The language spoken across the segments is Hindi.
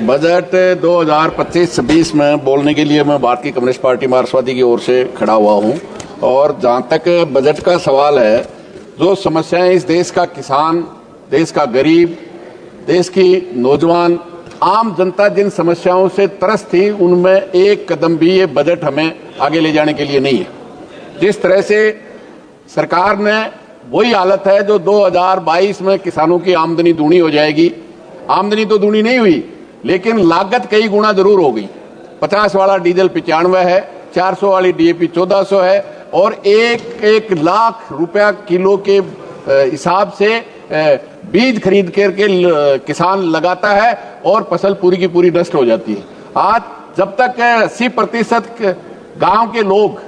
बजट 2025-26 में बोलने के लिए मैं भारतीय कम्युनिस्ट पार्टी मार्क्सवादी की ओर से खड़ा हुआ हूं। और जहां तक बजट का सवाल है, जो समस्याएं इस देश का किसान, देश का गरीब, देश की नौजवान, आम जनता जिन समस्याओं से त्रस्त थी, उनमें एक कदम भी ये बजट हमें आगे ले जाने के लिए नहीं है। जिस तरह से सरकार ने वही हालत है जो 2022 में किसानों की आमदनी दूनी हो जाएगी। आमदनी तो दूनी नहीं हुई, लेकिन लागत कई गुना जरूर हो गई। 50 वाला डीजल 95 है, 400 वाली डीएपी 1400 है, और 1 लाख रुपया किलो के हिसाब से बीज खरीद करके किसान लगाता है और फसल पूरी की पूरी नष्ट हो जाती है। आज जब तक 80% गांव के लोग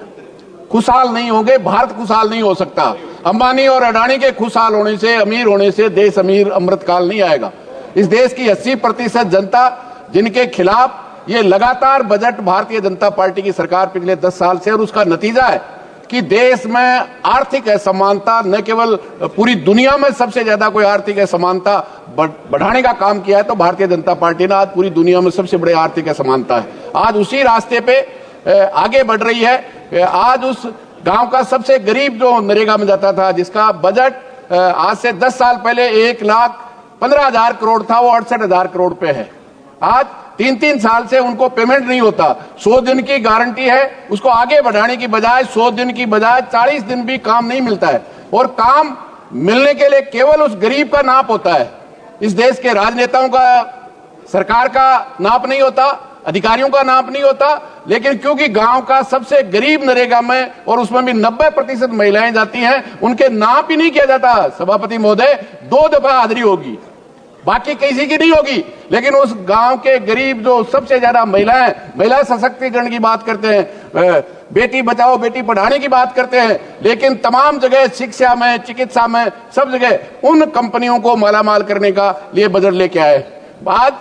खुशहाल नहीं होंगे, भारत खुशहाल नहीं हो सकता। अंबानी और अडानी के खुशहाल होने से, अमीर होने से देश अमीर अमृतकाल नहीं आएगा। इस देश की 80% जनता जिनके खिलाफ ये लगातार बजट भारतीय जनता पार्टी की सरकार पिछले 10 साल से, और उसका नतीजा है कि देश में आर्थिक असमानता, न केवल पूरी दुनिया में सबसे ज्यादा कोई आर्थिक असमानता बढ़ाने का काम किया है तो भारतीय जनता पार्टी ने। आज पूरी दुनिया में सबसे बड़े आर्थिक असमानता है, आज उसी रास्ते पे आगे बढ़ रही है। आज उस गांव का सबसे गरीब जो नरेगा में जाता था, जिसका बजट आज से 10 साल पहले 1,15,000 करोड़ था, वो 68,000 करोड़ पे है। आज 3-3 साल से उनको पेमेंट नहीं होता। 100 दिन की गारंटी है, उसको आगे बढ़ाने की बजाय 100 दिन की बजाय 40 दिन भी काम नहीं मिलता है। और काम मिलने के लिए केवल उस गरीब का नाप होता है। इस देश के राजनेताओं का, सरकार का नाप नहीं होता, अधिकारियों का नाप नहीं होता। लेकिन क्योंकि गांव का सबसे गरीब नरेगा में, और उसमें भी 90% महिलाएं जाती हैं, उनके नाप ही नहीं किया जाता। सभापति महोदय, 2 दफा हाजिरी होगी, बाकी किसी की नहीं होगी, लेकिन उस गांव के गरीब जो सबसे ज्यादा महिला सशक्तिकरण की बात करते हैं, बेटी बचाओ बेटी पढ़ाने की बात करते हैं, लेकिन तमाम जगह शिक्षा में, चिकित्सा में, सब जगह उन कंपनियों को मालामाल करने का लिए बजट लेके आए। आज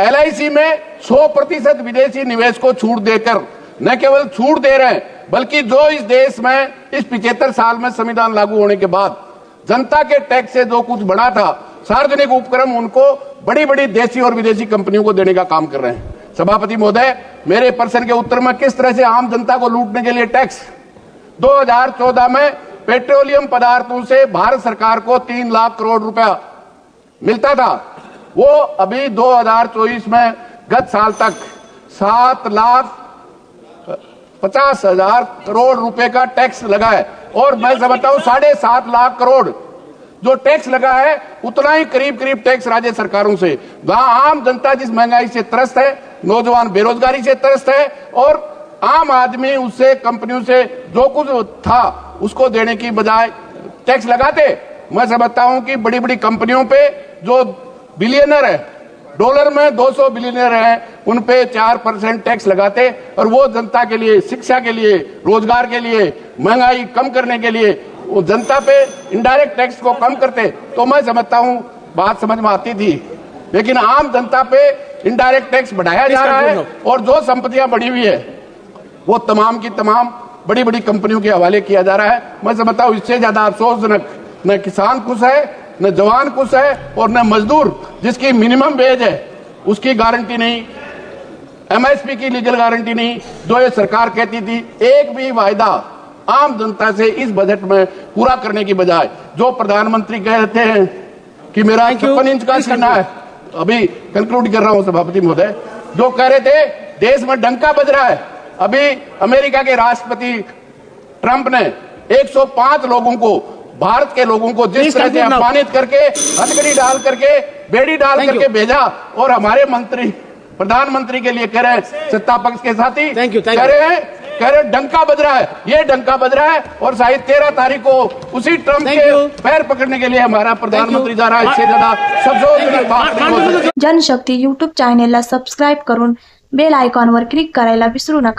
LIC में 100% विदेशी निवेश को छूट देकर न केवल छूट दे रहे हैं, बल्कि जो इस देश में इस 75 साल में संविधान लागू होने के बाद जनता के टैक्स से जो कुछ बढ़ा था, सार्वजनिक उपक्रम, उनको बड़ी बड़ी देशी और विदेशी कंपनियों को देने का काम कर रहे हैं। सभापति महोदय, मेरे प्रश्न के उत्तर में किस तरह से आम जनता को लूटने के लिए टैक्स 2014 में पेट्रोलियम पदार्थों से भारत सरकार को 3 लाख करोड़ रुपया मिलता था, वो अभी 2024 में गत साल तक 7,50,000 करोड़ रुपए का टैक्स लगा है। और मैं समझता हूं 7.5 लाख करोड़ जो टैक्स लगा है, उतना ही करीब टैक्स राज्य सरकारों से। वहां आम जनता जिस महंगाई से त्रस्त है, नौजवान बेरोजगारी से त्रस्त है, और आम आदमी उससे, कंपनियों से जो कुछ था उसको देने की बजाय टैक्स लगाते। मैं समझता हूं कि बड़ी बड़ी कंपनियों पे जो बिलियनर है, डॉलर में 200 बिलियनर हैं, उन पे 4% टैक्स लगाते, और वो जनता के लिए, शिक्षा के लिए, रोजगार के लिए, महंगाई कम करने के लिए वो जनता पे इनडायरेक्ट टैक्स को कम करते, तो मैं समझता हूं बात समझ में आती थी। लेकिन आम जनता पे इनडायरेक्ट टैक्स बढ़ाया जा रहा है, और जो संपत्तियां बढ़ी हुई है वो तमाम की तमाम बड़ी बड़ी कंपनियों के हवाले किया जा रहा है। मैं समझता हूं इससे ज्यादा अफसोसजनक न किसान खुश है, न जवान खुश है, और न मजदूर जिसकी मिनिमम वेज है उसकी गारंटी नहीं, MSP की लीगल गारंटी नहीं, जो ये सरकार कहती थी। एक भी वायदा आम जनता से इस बजट में पूरा करने की बजाय, जो प्रधानमंत्री कहते हैं कि मेरा 56 इंच का सीना है, अभी कंक्लूड कर रहा हूं सभापति महोदय, जो कह रहे थे देश में डंका बज रहा है। अभी अमेरिका के राष्ट्रपति ट्रंप ने 105 लोगों को, भारत के लोगों को जिस तरह से अपमानित करके, हथकड़ी डाल करके, बेड़ी डाल करके भेजा, और हमारे मंत्री प्रधानमंत्री के लिए कह रहे हैं सत्ता पक्ष के साथी कह रहे डंका बज रहा है, ये डंका बज रहा है। और शायद 13 तारीख को उसी ट्रंप के पैर पकड़ने के लिए हमारा प्रधानमंत्री जा रहा है। इससे ज्यादा सबसे बात नहीं हो सकती। जनशक्ती YouTube चॅनेलला सबस्क्राईब करून बेल आयकॉनवर क्लिक करायला विसरू नका।